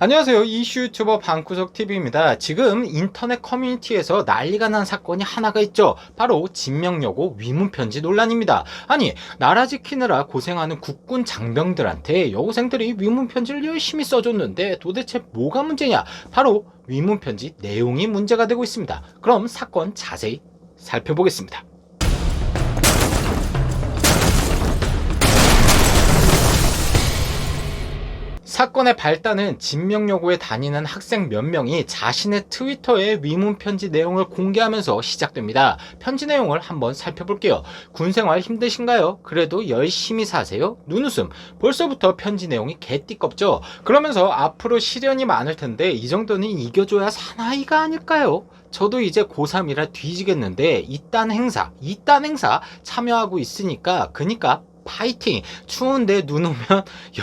안녕하세요. 이슈 유튜버 방구석TV입니다. 지금 인터넷 커뮤니티에서 난리가 난 사건이 하나가 있죠. 바로 진명여고 위문편지 논란입니다. 아니, 나라 지키느라 고생하는 국군 장병들한테 여고생들이 위문편지를 열심히 써줬는데 도대체 뭐가 문제냐? 바로 위문편지 내용이 문제가 되고 있습니다. 그럼 사건 자세히 살펴보겠습니다. 사건의 발단은 진명여고에 다니는 학생 몇 명이 자신의 트위터에 위문편지 내용을 공개하면서 시작됩니다. 편지 내용을 한번 살펴볼게요. 군생활 힘드신가요? 그래도 열심히 사세요? 눈웃음. 벌써부터 편지 내용이 개띠껍죠? 그러면서 앞으로 시련이 많을 텐데 이 정도는 이겨줘야 사나이가 아닐까요? 저도 이제 고3이라 뒤지겠는데 이딴 행사 참여하고 있으니까 그니까 파이팅! 추운데 눈 오면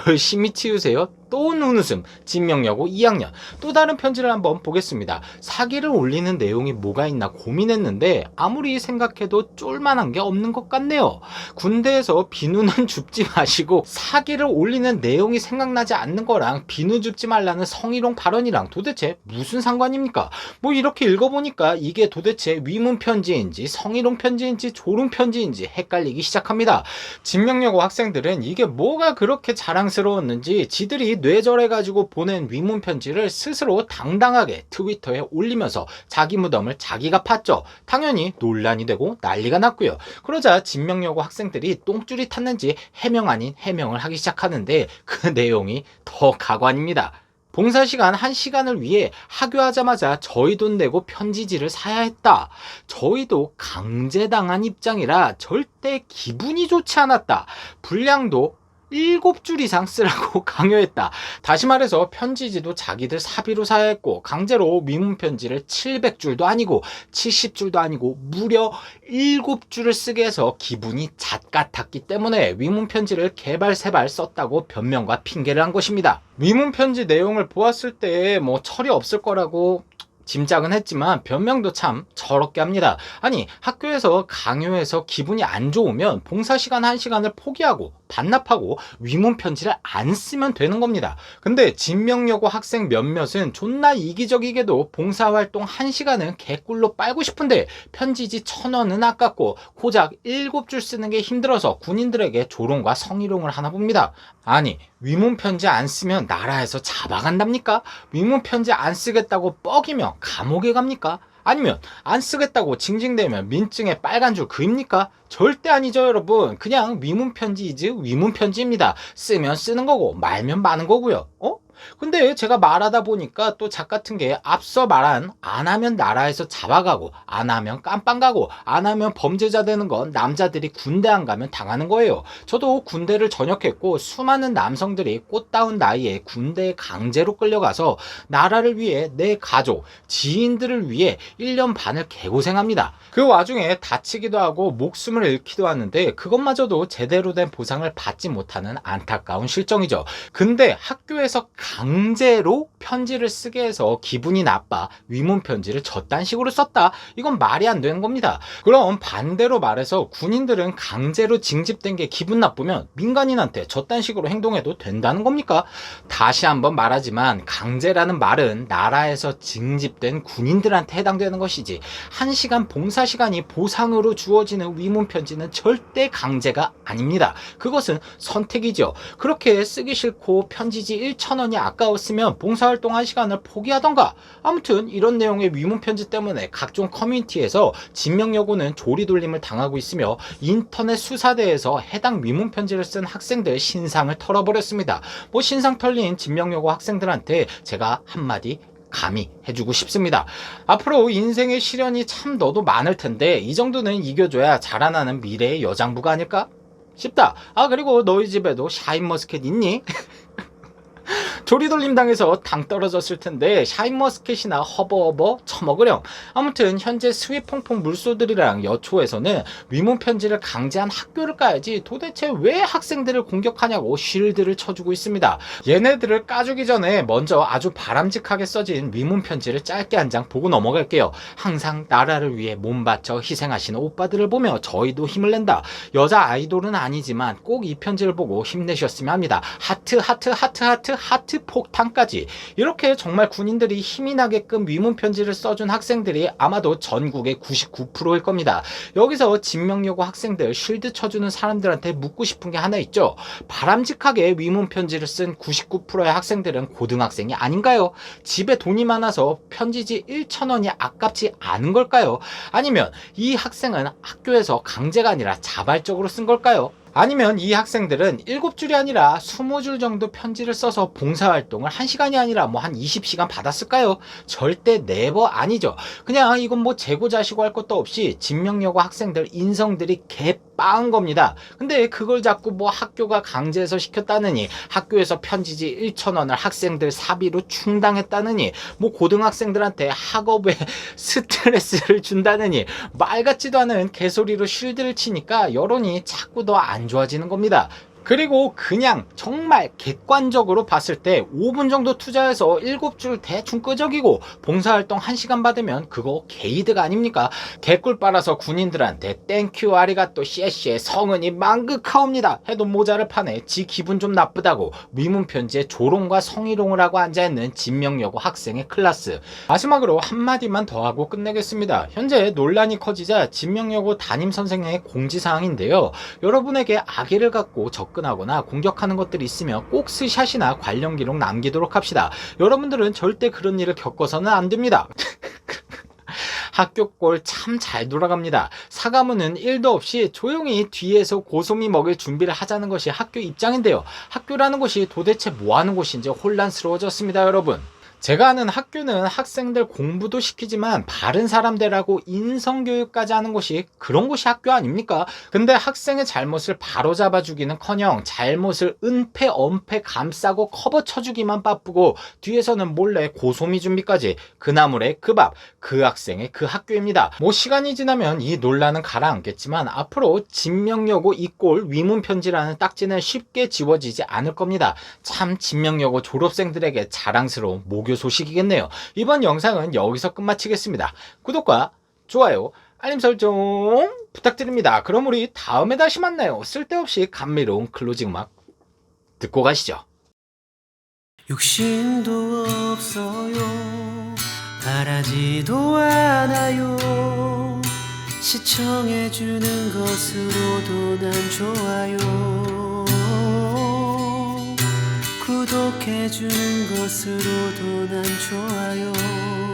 열심히 치우세요. 또 눈웃음. 진명여고 2학년. 또 다른 편지를 한번 보겠습니다. 사기를 올리는 내용이 뭐가 있나 고민했는데 아무리 생각해도 쫄만한 게 없는 것 같네요. 군대에서 비누는 줍지 마시고 사기를 올리는 내용이 생각나지 않는 거랑 비누 줍지 말라는 성희롱 발언이랑 도대체 무슨 상관입니까? 뭐 이렇게 읽어보니까 이게 도대체 위문 편지인지 성희롱 편지인지 조롱 편지인지 헷갈리기 시작합니다. 진명여고 학생들은 이게 뭐가 그렇게 자랑스러웠는지 지들이 뇌절해가지고 보낸 위문 편지를 스스로 당당하게 트위터에 올리면서 자기 무덤을 자기가 팠죠. 당연히 논란이 되고 난리가 났고요. 그러자 진명여고 학생들이 똥줄이 탔는지 해명 아닌 해명을 하기 시작하는데 그 내용이 더 가관입니다. 봉사시간 1시간을 위해 하교하자마자 저희 돈 내고 편지지를 사야 했다. 저희도 강제당한 입장이라 절대 기분이 좋지 않았다. 분량도 7줄 이상 쓰라고 강요했다. 다시 말해서 편지지도 자기들 사비로 사야 했고 강제로 위문편지를 700줄도 아니고 70줄도 아니고 무려 7줄을 쓰게 해서 기분이 잣 같았기 때문에 위문편지를 개발세발 썼다고 변명과 핑계를 한 것입니다. 위문편지 내용을 보았을 때 뭐 철이 없을 거라고 짐작은 했지만 변명도 참 저렇게 합니다. 아니, 학교에서 강요해서 기분이 안 좋으면 봉사시간 1시간을 포기하고 반납하고 위문편지를 안 쓰면 되는 겁니다. 근데 진명여고 학생 몇몇은 존나 이기적이게도 봉사활동 1시간은 개꿀로 빨고 싶은데 편지지 1,000원은 아깝고 고작 7줄 쓰는 게 힘들어서 군인들에게 조롱과 성희롱을 하나 봅니다. 아니, 위문편지 안 쓰면 나라에서 잡아간답니까? 위문편지 안 쓰겠다고 뻐기면 감옥에 갑니까? 아니면 안 쓰겠다고 징징대면 민증에 빨간 줄 그입니까? 절대 아니죠, 여러분. 그냥 위문편지이지 위문편지입니다. 쓰면 쓰는 거고 말면 마는 거고요. 근데 제가 말하다 보니까 또 작 같은 게 앞서 말한 안 하면 나라에서 잡아가고 안 하면 깜빵 가고 안 하면 범죄자 되는 건 남자들이 군대 안 가면 당하는 거예요. 저도 군대를 전역했고 수많은 남성들이 꽃다운 나이에 군대에 강제로 끌려가서 나라를 위해 내 가족, 지인들을 위해 1년 반을 개고생합니다. 그 와중에 다치기도 하고 목숨을 잃기도 하는데 그것마저도 제대로 된 보상을 받지 못하는 안타까운 실정이죠. 근데 학교에서 강제로 편지를 쓰게 해서 기분이 나빠 위문 편지를 저딴 식으로 썼다. 이건 말이 안 되는 겁니다. 그럼 반대로 말해서 군인들은 강제로 징집된 게 기분 나쁘면 민간인한테 저딴 식으로 행동해도 된다는 겁니까? 다시 한번 말하지만 강제라는 말은 나라에서 징집된 군인들한테 해당되는 것이지 1시간 봉사시간이 보상으로 주어지는 위문 편지는 절대 강제가 아닙니다. 그것은 선택이죠. 그렇게 쓰기 싫고 편지지 1,000원이 아까웠으면 봉사활동 1시간을 포기하던가. 아무튼 이런 내용의 위문편지 때문에 각종 커뮤니티에서 진명여고는 조리돌림을 당하고 있으며 인터넷 수사대에서 해당 위문편지를 쓴 학생들 신상을 털어버렸습니다. 뭐 신상 털린 진명여고 학생들한테 제가 한마디 감히 해주고 싶습니다. 앞으로 인생의 시련이 참 너도 많을 텐데 이 정도는 이겨줘야 자라나는 미래의 여장부가 아닐까 싶다. 그리고 너희 집에도 샤인머스켓 있니? 조리돌림 당해서 당 떨어졌을 텐데 샤인머스켓이나 허버허버 처먹으렴. 아무튼 현재 스윗퐁퐁 물소들이랑 여초에서는 위문편지를 강제한 학교를 까야지 도대체 왜 학생들을 공격하냐고 쉴드를 쳐주고 있습니다. 얘네들을 까주기 전에 먼저 아주 바람직하게 써진 위문편지를 짧게 한 장 보고 넘어갈게요. 항상 나라를 위해 몸 바쳐 희생하시는 오빠들을 보며 저희도 힘을 낸다. 여자 아이돌은 아니지만 꼭 이 편지를 보고 힘내셨으면 합니다. 하트 하트 하트 하트 하트 가스폭탄까지. 이렇게 정말 군인들이 힘이 나게끔 위문 편지를 써준 학생들이 아마도 전국의 99%일 겁니다. 여기서 진명여고 학생들 쉴드 쳐주는 사람들한테 묻고 싶은 게 하나 있죠. 바람직하게 위문 편지를 쓴 99%의 학생들은 고등학생이 아닌가요? 집에 돈이 많아서 편지지 1,000원이 아깝지 않은 걸까요? 아니면 이 학생은 학교에서 강제가 아니라 자발적으로 쓴 걸까요? 아니면 이 학생들은 7줄이 아니라 20줄 정도 편지를 써서 봉사활동을 1시간이 아니라 뭐 한 20시간 받았을까요? 절대 네버 아니죠. 그냥 이건 뭐 재고자시고 할 것도 없이 진명여고 학생들 인성들이 개빵한 겁니다. 근데 그걸 자꾸 뭐 학교가 강제해서 시켰다느니, 학교에서 편지지 1,000원을 학생들 사비로 충당했다느니, 뭐 고등학생들한테 학업에 스트레스를 준다느니, 말 같지도 않은 개소리로 쉴드를 치니까 여론이 자꾸 더 안 좋아지는 겁니다. 그리고 그냥 정말 객관적으로 봤을 때 5분 정도 투자해서 7줄 대충 끄적이고 봉사활동 1시간 받으면 그거 게이드가 아닙니까? 개꿀 빨아서 군인들한테 땡큐 아리가또 씨에씨에 성은이 망극하옵니다 해도 모자를 파네 지 기분 좀 나쁘다고 위문편지에 조롱과 성희롱을 하고 앉아있는 진명여고 학생의 클라스. 마지막으로 한마디만 더 하고 끝내겠습니다. 현재 논란이 커지자 진명여고 담임선생의 공지사항인데요. 여러분에게 악의를 갖고 접근하거나 공격하는 것들이 있으면 꼭 스샷이나 관련 기록 남기도록 합시다. 여러분들은 절대 그런 일을 겪어서는 안 됩니다. 학교 꼴 참 잘 돌아갑니다. 사과문은 1도 없이 조용히 뒤에서 고소미 먹일 준비를 하자는 것이 학교 입장인데요. 학교라는 곳이 도대체 뭐 하는 곳인지 혼란스러워졌습니다, 여러분. 제가 아는 학교는 학생들 공부도 시키지만 바른 사람 되라고 인성교육까지 하는 곳이 그런 곳이 학교 아닙니까? 근데 학생의 잘못을 바로잡아주기는커녕 잘못을 은폐 엄폐 감싸고 커버 쳐주기만 바쁘고 뒤에서는 몰래 고소미 준비까지. 그 나물의 그 밥, 그 학생의 그 학교입니다. 뭐 시간이 지나면 이 논란은 가라앉겠지만 앞으로 진명여고 이꼴 위문편지라는 딱지는 쉽게 지워지지 않을 겁니다. 참 진명여고 졸업생들에게 자랑스러운 모교 소식이겠네요. 이번 영상은 여기서 끝마치겠습니다. 구독과 좋아요, 알림 설정 부탁드립니다. 그럼 우리 다음에 다시 만나요. 쓸데없이 감미로운 클로징 음악 듣고 가시죠. 욕심도 없어요. 바라지도 않아요. 시청해주는 것으로도 난 좋아요. 구독해주는 것으로도 난 좋아요.